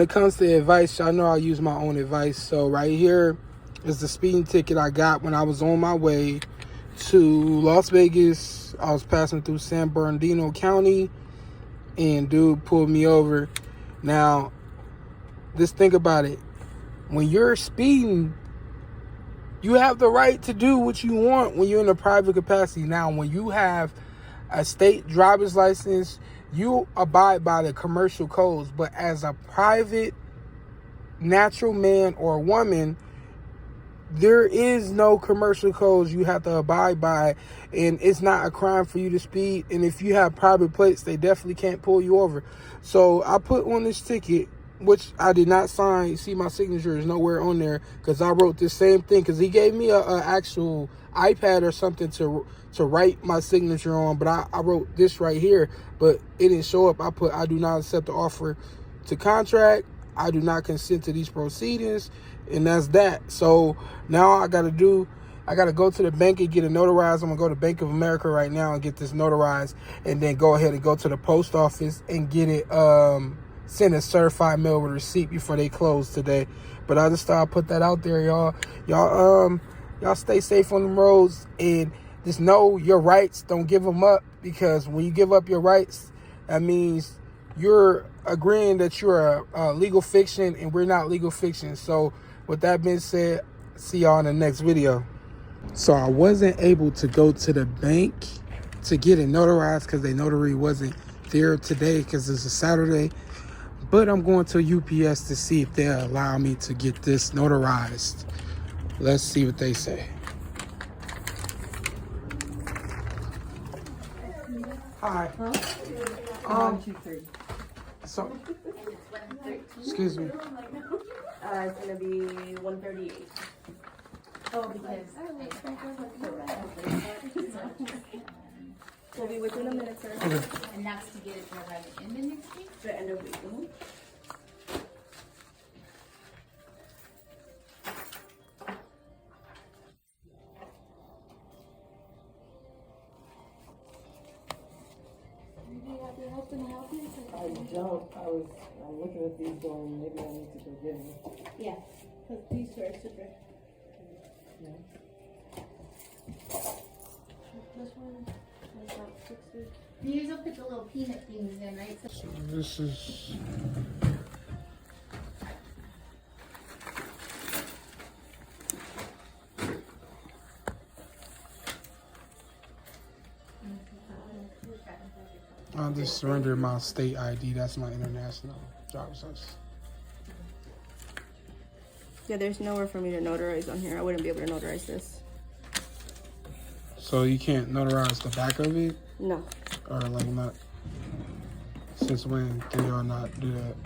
When it comes to advice, y'all know I use my own advice. So right here is the speeding ticket I got when I was on my way to Las Vegas. I was passing through San Bernardino County, and dude pulled me over. Now, just think about it. When you're speeding, you have the right to do what you want when you're in a private capacity. Now, when you have a state driver's license, you abide by the commercial codes. But as a private, natural man or woman, there is no commercial codes you have to abide by, and it's not a crime for you to speed. And if you have private plates, they definitely can't pull you over. So I put on this ticket, which I did not sign. You see, my signature is nowhere on there because I wrote this same thing, because he gave me a actual iPad or something to write my signature on, but I wrote this right here, but it didn't show up. I put, I do not accept the offer to contract. I do not consent to these proceedings, and that's that. So now I got to go to the bank and get it notarized. I'm going to go to Bank of America right now and get this notarized, and then go ahead and go to the post office and get it send a certified mail with a receipt before they close today. But I just thought I'd put that out there, y'all. Y'all stay safe on the roads, and just know your rights. Don't give them up, because when you give up your rights, that means you're agreeing that you're a legal fiction, and we're not legal fiction. So with that being said, see y'all in the next video. So I wasn't able to go to the bank to get it notarized because the notary wasn't there today because it's a Saturday. But I'm going to UPS to see if they'll allow me to get this notarized. Let's see what they say. Hi. Huh? So, excuse me. It's gonna be 138. Oh, because We'll be within a minute, sir. Okay. and that's to get it right in the next week. The end of week. I don't. I'm looking at these going, maybe I need to go get them. Yeah, because these two are super. This one is about 60. You usually put the little peanut things in, right? So This is... I just surrendered my state ID. That's my international driver's license. Yeah, there's nowhere for me to notarize on here. I wouldn't be able to notarize this. So you can't notarize the back of it? No. Or like not? Since when do y'all not do that?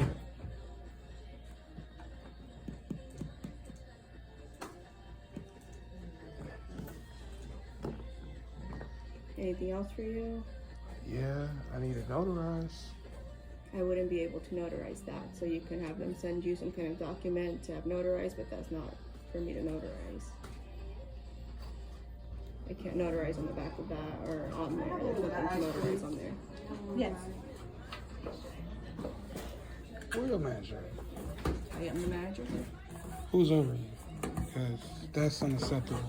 Anything else for you? Yeah, I need it notarized. I wouldn't be able to notarize that. So you can have them send you some kind of document to have notarized, but that's not for me to notarize. I can't notarize on the back of that or on there. There's nothing to notarize on there. Yes. Where's your manager? I am the manager. Who's over you? Because that's unacceptable.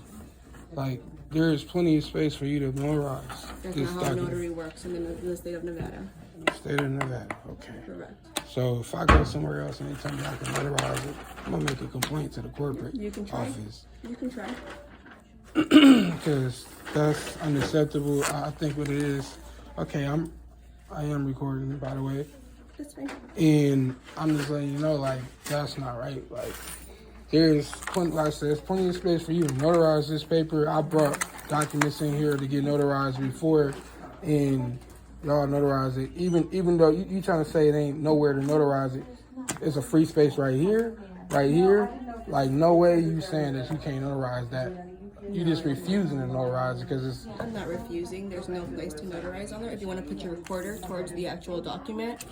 Like, there is plenty of space for you to notarize That's this not how document. notary works in the state of Nevada. State of Nevada, okay. Correct. So if I go somewhere else and they tell me I can notarize it, I'm gonna make a complaint to the corporate You can try. office. You can try. Because that's unacceptable. I think what it is. Okay, I am recording, by the way, That's fine. and I'm just letting you know, like, that's not right. Like, there's plenty, like I said, there's plenty of space for you to notarize this paper. I brought documents in here to get notarized before, and y'all notarize it. Even though you trying to say it ain't nowhere to notarize it, it's a free space right here, right here. Like, no way you saying that you can't notarize that. You just refusing to notarize it because it's... I'm not refusing. There's no place to notarize on there. If you want to put your recorder towards the actual document,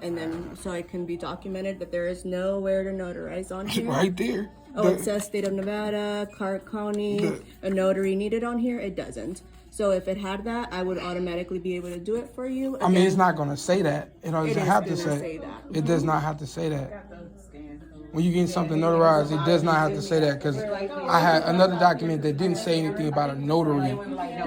and then so it can be documented that there is nowhere to notarize on here. right there. Oh, it says State of Nevada, Clark County, a notary needed on here. It doesn't. So if it had that, I would automatically be able to do it for you. I mean, it's not going to say that. It doesn't have to gonna say that. It does not have to say that. When you get something notarized, it does not have to say that, because I had another document that didn't say anything about a notary.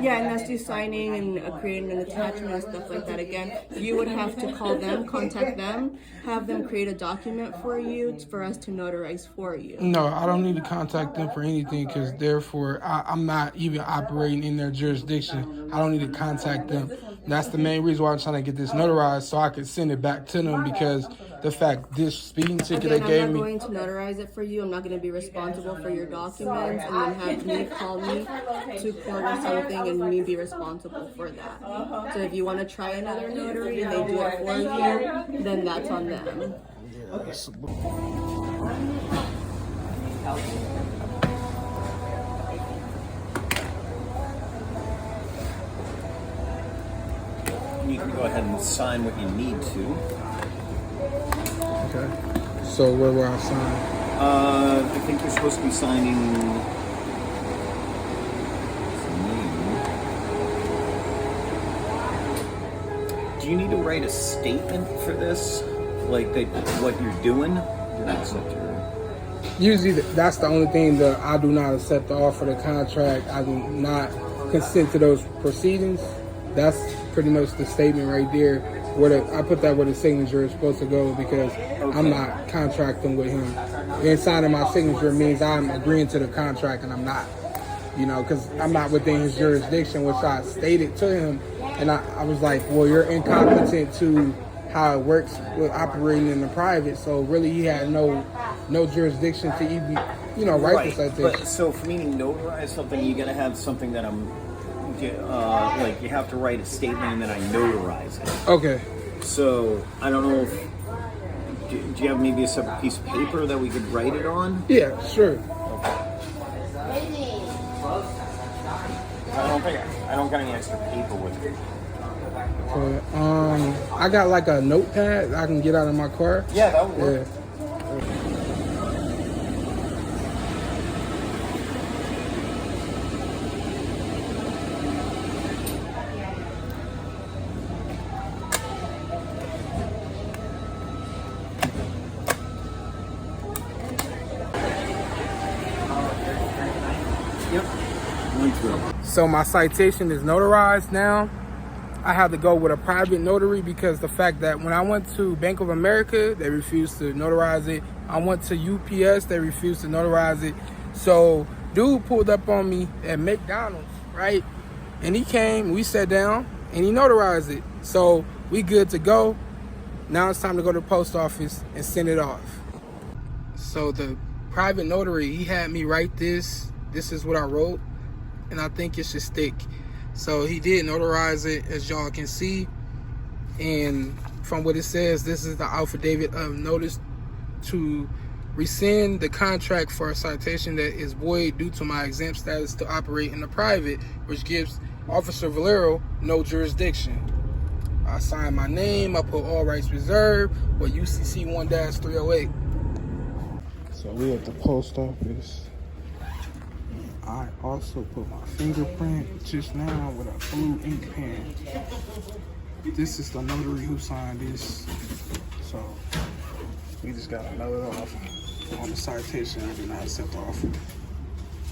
Yeah, and that's you signing and creating an attachment and stuff like that. Again, you would have to call them, contact them, have them create a document for you for us to notarize for you. No, I don't need to contact them for anything, because therefore I'm not even operating in their jurisdiction. I don't need to contact them. That's the main reason why I'm trying to get this notarized, so I can send it back to them, because the fact this speeding ticket they gave me. I'm not going to notarize it for you. I'm not going to be responsible for your documents and then have me call me to court or something and me be responsible for that. So if you want to try another notary and they do it for you, then that's on them. You can go ahead and sign what you need to. Okay. So where will I sign? I think you're supposed to be signing. Do you need to write a statement for this, like that what you're doing? That's up to you. Usually that's the only thing that I do not accept the offer, the contract. I do not consent to those proceedings. That's pretty much the statement right there. I put that where the signature is supposed to go, because I'm not contracting with him. And signing my signature means I'm agreeing to the contract, and I'm not. Because I'm not within his jurisdiction, which I stated to him. And I was like, well, you're incompetent to how it works with operating in the private. So really he had no jurisdiction to even, write this like this. But so for me to notarize something, you got to have something that I'm... like you have to write a statement and then I notarize it. Okay. So I don't know if do you have maybe a separate piece of paper that we could write it on? Yeah, sure. I don't got any extra paper with me. Okay. I got like a notepad I can get out of my car. Yeah, that would work. Yeah. So my citation is notarized now. I had to go with a private notary because the fact that when I went to Bank of America, they refused to notarize it. I went to UPS, they refused to notarize it. So dude pulled up on me at McDonald's, right? And he came, we sat down, and he notarized it. So we good to go. Now it's time to go to the post office and send it off. So the private notary, he had me write this. This is what I wrote, and I think it should stick. So he did notarize it, as y'all can see. And from what it says, this is the affidavit of notice to rescind the contract for a citation that is void due to my exempt status to operate in the private, which gives Officer Valero no jurisdiction. I sign my name, I put all rights reserved, with UCC 1-308. So we at the post office. I also put my fingerprint just now with a blue ink pen. This is the notary who signed this. So we just got to note it off on the citation. I do not accept the offer.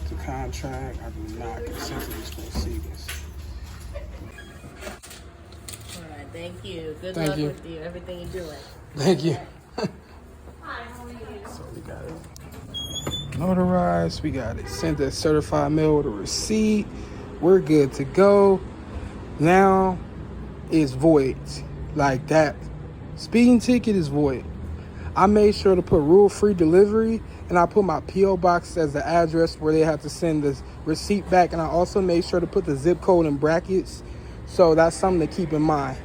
The contract, I do not consent to these proceedings. All right, thank you. Good Thank luck you. with you, everything you're doing. Thank you. So we got it notarized. We got it sent as certified mail with a receipt. We're good to go. Now it's void. Like that speeding ticket is void. I made sure to put rule-free delivery, and I put my P.O. box as the address where they have to send the receipt back, and I also made sure to put the zip code in brackets. So that's something to keep in mind.